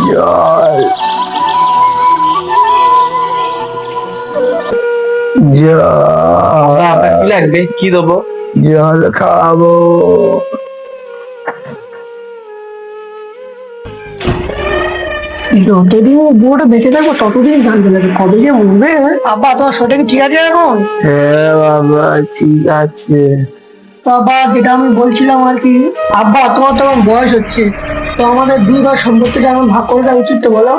জল জল কি লাগবে, কি দেবো? জল খাবো। যতদিন বুড়োটা বেঁচে থাকবো ততদিন জানতে লাগে কবে যে মরবে। আব্বা তোমার শরীর কি ঠিক আছে এখন? হ্যাঁ বাবা ঠিক আছে। বাবা যেটা আমি বলছিলাম আর কি, আব্বা তোমার তো এখন বয়স হচ্ছে, তো আমাদের দুই ভাই সম্পত্তিটা এখন ভাগ করে দেওয়া উচিত তো বলো?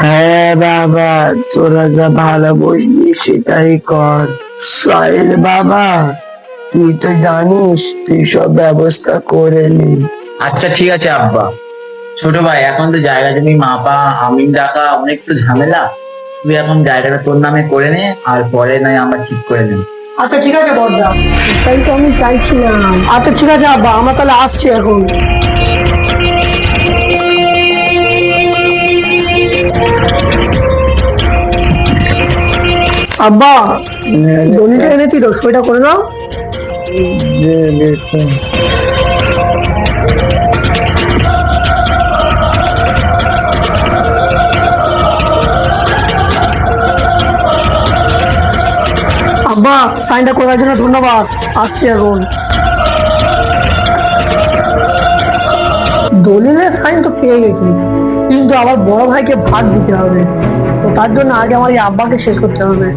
হ্যাঁ বাবা, তোরা যা ভালো বুঝবি সেটাই কর। সাহেল বাবা, তুই তো জানিস, তুই সব ব্যবস্থা করে নি। আচ্ছা ঠিক আছে আব্বা। ছোট ভাই, এখন তো জায়গা জমি মাপা আমিন রাখা অনেক তো ঝামেলা। তুই এখন জায়গাটা তোর নামে করে নে, আর পরে নয় আমরা ঠিক করে নেব। আচ্ছা ঠিক আছে বড়দা, তাই তো আমি চাইছিলাম। আচ্ছা ঠিক আছে আব্বা, আমরা তাহলে আসছি এখন। আব্বা দলিটা এনেছি তো, সইটা করে দাও। আব্বা সাইনটা করার জন্য ধন্যবাদ, আসছি এখন। দলিলের সাইন তো পেয়ে গেছি, কিন্তু আবার বড় ভাইকে ভাগ দিতে হবে, তো তার জন্য আগে আমার এই আব্বাকে শেষ করতে হবে।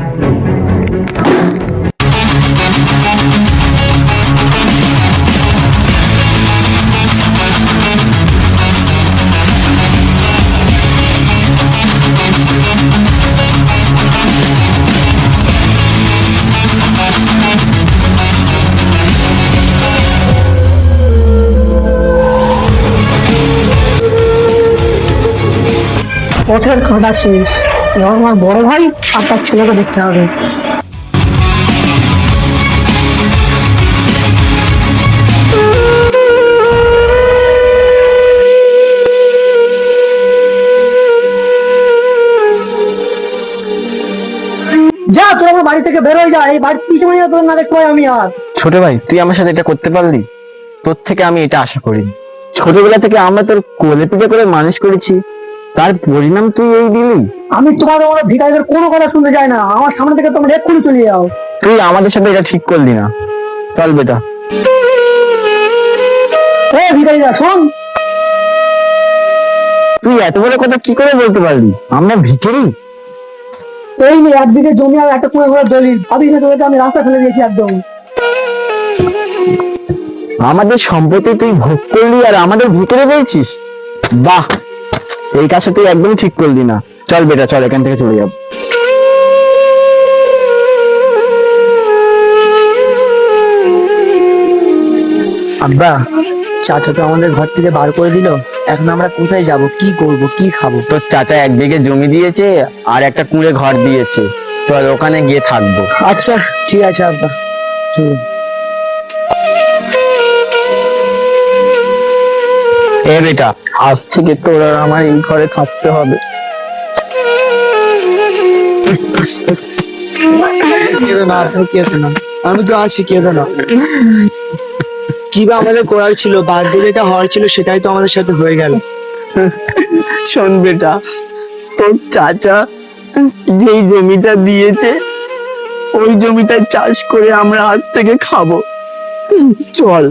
পথের কাঁটা শেষ, এবার আমার বড় ভাই আর তার ছেলেকে দেখতে হবে। যা তোর আমার বাড়ি থেকে বের হয়ে যা, এই বাড়ির পিছনে তোর না দেখতে পাই আমি আর। ছোট ভাই, তুই আমার সাথে এটা করতে পারলি? তোর থেকে আমি এটা আশা করিনি। ছোটবেলা থেকে আমরা তোর কোলে পিঠে করে মানুষ করেছি, তার পরিণাম তুই এই দিলি? আমি তোমাদের মতো ভিখারিদের কোনো কথা শুনতে চাই না, আমার সামনে থেকে তোমরা এক্ষুনি চলে যাও। তুই আমাদের সাথে এটা ঠিক করলি না। চল বেটা। এ ভিখারিরা শোন, তুই এত বড় কথা কি করে বলতে পারলি? আমরা ভিখারি? এই নে 1 বিঘে জমি আর একটা কুঁড়ে ঘোড়া দলিল, ভাবিস না তোদেরকে আমি রাস্তা ফেলে দিয়েছি একদম। আমাদের সম্পত্তি তুই ভোগ করলি আর আমাদের ভিতরে বলছিস? বাহ, এই কাজটা তুই একদম ঠিক করলি না। চল বেটা, চল এখান থেকে চলে যাব। আব্বা, চাচা তো আমাদের ঘর থেকে বার করে দিল, এখন আমরা কোথায় যাব, কি করব, কি খাবো? তোর চাচা 1 বিঘে জমি দিয়েছে আর একটা কুঁড়ে ঘর দিয়েছে, চল ওখানে গিয়ে থাকবো। আচ্ছা ঠিক আছে আব্বা, চল। এ বেটা, আজ থেকে তোর আর আমার এই ঘরে থাকতে হবে। কেঁদো না, কেঁদো না, আমি তো আছি, কেঁদো না। কি বা আমাদের করার ছিল, বাধ্য যেটা হওয়ার ছিল সেটাই তো আমাদের সাথে হয়ে গেল। শোন বেটা, তোর চাচা যেই জমিটা দিয়েছে ওই জমিটা চাষ করে আমরা আজ থেকে খাবো। চল।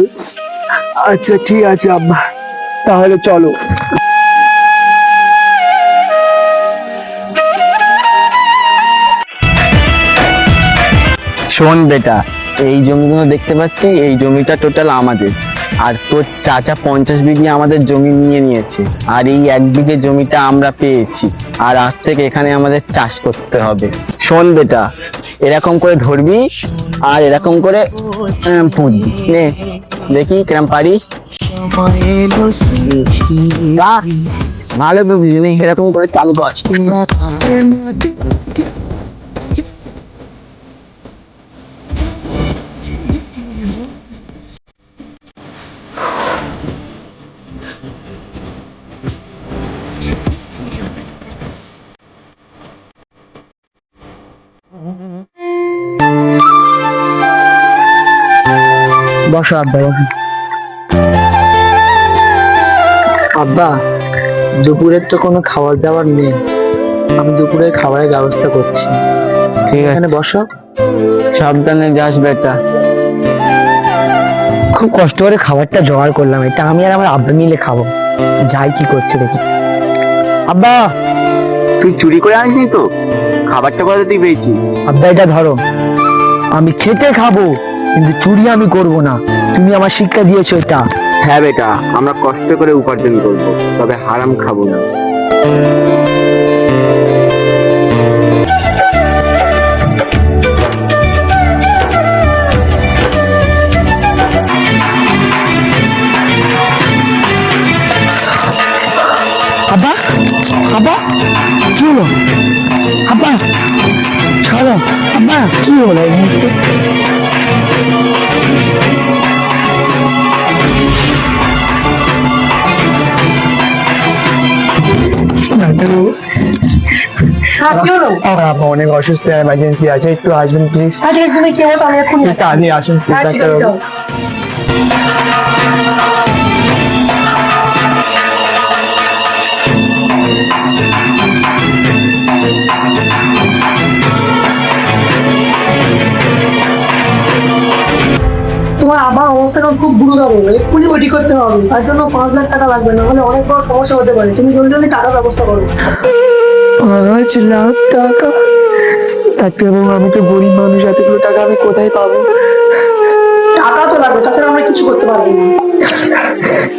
আচ্ছা ঠিক আছে আব্বা, তাহলে চলো। শোন বেটা, এই জমিগুলো দেখতে পাচ্ছি, এই জমিটা টোটাল আমাদের। আর তোর চাচা 50 বিঘে আমাদের জমি নিয়ে নিয়েছে, আর এই 1 বিঘে জমিটা আমরা পেয়েছি, আর আজ থেকে এখানে আমাদের চাষ করতে হবে। শোন বেটা, এরকম করে ধরবি আর এরকম করে পুঁতবি। নে দেখি কিরম পারিস। বাহ, ভালো বুঝলি, এরকম করে চালু কর। বসো আব্বা, বসো। আব্বা, দুপুরের তো কোনো খাবার দাবার নেই, আমি দুপুরের খাবারের ব্যবস্থা করছি। ঠিক আছে, এখানে বসো। সাবধানে যাস বেটা। খুব কষ্ট করে খাবারটা জোগাড় করলাম, এটা আমি আর আমার আব্বা মিলে খাবো। যাই কি করছে দেখি। আব্বা, তুই চুরি করে আনিসনি তো? খাবারটা কোথা তুই পেয়েছিস? আব্বা এটা ধরো, আমি খেতে খাবো কিন্তু চুরি আমি করব না। তুমি আমার শিক্ষা দিয়েছো এটা। হ্যাঁ বেটা, আমরা কষ্ট করে উপার্জন করবো, তবে হারাম খাবো না। আব্বা, আব্বা, কি হলো? আব্বা, চলো। আব্বা, কি হলো এই মুহূর্তে? আমার আব্বা অনেক অসুস্থ, এমার্জেন্সি আছে, একটু আসবেন প্লিজ। তুমি কে হতো আমি এখন তাড়াতাড়ি আসুন please, ডাক্তারবাবু। তোমার আবার অবস্থা এখন খুব গুরুতর, এক্ষুনি ওটি করতে হবে। তার জন্য 5 লাখ টাকা লাগবে, না হলে অনেক বড় সমস্যা হতে পারে। তুমি জলদি জলদি টাকার ব্যবস্থা করো। 5 লাখ টাকা? ডাক্তারবাবু, আমি তো গরিব মানুষ, এতগুলো টাকা আমি কোথায় পাবো? টাকা তো লাগবে, তাছাড়া আমরা কিছু করতে পারবো না।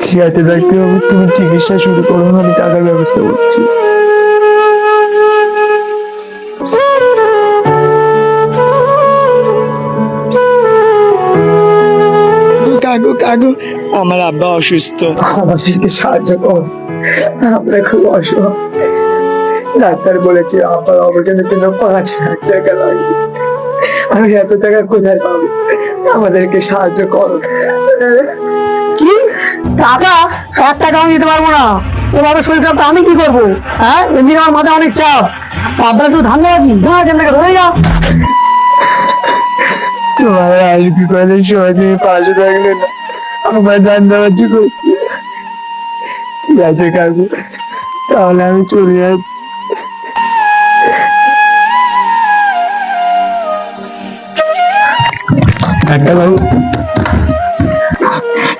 ঠিক আছে ডাক্তারবাবু, তুমি চিকিৎসা শুরু করুন, আমি টাকার ব্যবস্থা করছি। কাকু, কাকু, আমার আব্বা অসুস্থ, আমাদেরকে সাহায্য কর, আমরা খুব অসুস্থ। ডাক্তার বলেছে আব্বার অপারেশনের জন্য 5 লাখ টাকা লাগবে, আমি এত টাকা কোথায় পাবো? আমাদেরকে সাহায্য করো। কি টাকা? 1 টাকা আমি দিতে পারবো না। এভাবে শরীর খারাপ আমি কি করবো? হ্যাঁ, এমনি আমার মাথায় অনেক চাপ। আপনারা শুধু ধান্দা রাখি, ধরে যা। তোমার আর বিপদের সময় তুমি পাশে থাকলে না, আমার ধান্দাবাজি করছি। ঠিক আছে কাকু, তাহলে আমি চলে যাচ্ছি। ডাক্তারবাবু,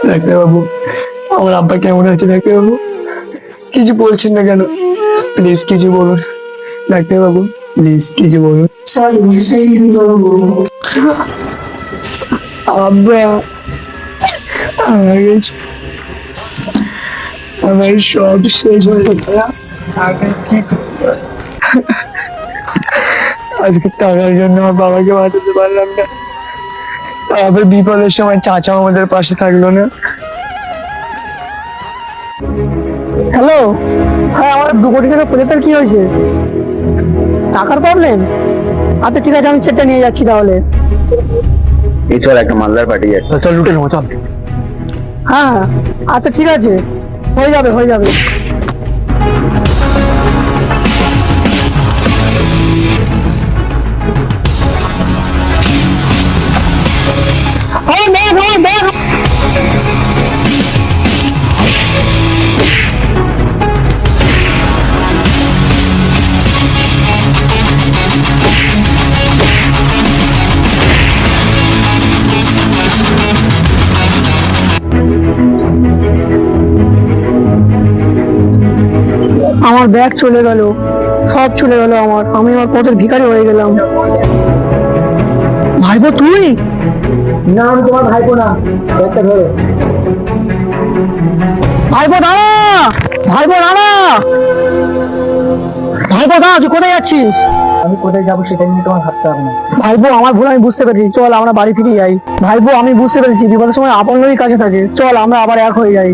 ডাক্তারবাবু, আমার আব্বা কেমন আছে? ডাক্তারবাবু, কিছু বলছেন না কেন? প্লিজ কিছু বলুন ডাক্তারবাবু, প্লিজ কিছু বলুন। আব্বা, আমার কাছে আমার সব শেষ হয়ে গেছে, আমি কি করবো? আজকে টাকার জন্য আমার বাবাকে বাঁচাতে পারলাম না, আবার বিপদের সময় চাচা আমাদের পাশে থাকলো না। হ্যালো, হ্যাঁ, আমার 2 কোটি টাকা প্রজেক্টের কি হয়েছে? টাকার প্রবলেম? আচ্ছা ঠিক আছে, আমি সেটা নিয়ে যাচ্ছি তাহলে। এই চল, একটা মালদার পার্টি আছে। চল লুটে নেবো, চল। হ্যাঁ হ্যাঁ, আচ্ছা ঠিক আছে, হয়ে যাবে হয়ে যাবে। আমার ব্যাগ চলে গেল, সব চলে গেল আমার। আমি আমার পথের ভিখারি হয়ে গেলাম। ভাইপো তুই? না, আমি তোমার ভাইপো না। ব্যাগটা ধরো। ভাইপো দাঁড়া, ভাইপো দাঁড়া, ভাইপো দাঁড়া, তুই কোথায় যাচ্ছিস? আমি কোথায় যাবো সেটা নিয়ে তোমার ভাবতে হবে না। ভাইপো, আমার ভুল আমি বুঝতে পেরেছি, চল আমরা বাড়ি ফিরে যাই। ভাইপো, আমি বুঝতে পেরেছি বিপদের সময় আপন লোকই কাছে থাকে, চল আমরা আবার এক হয়ে যাই।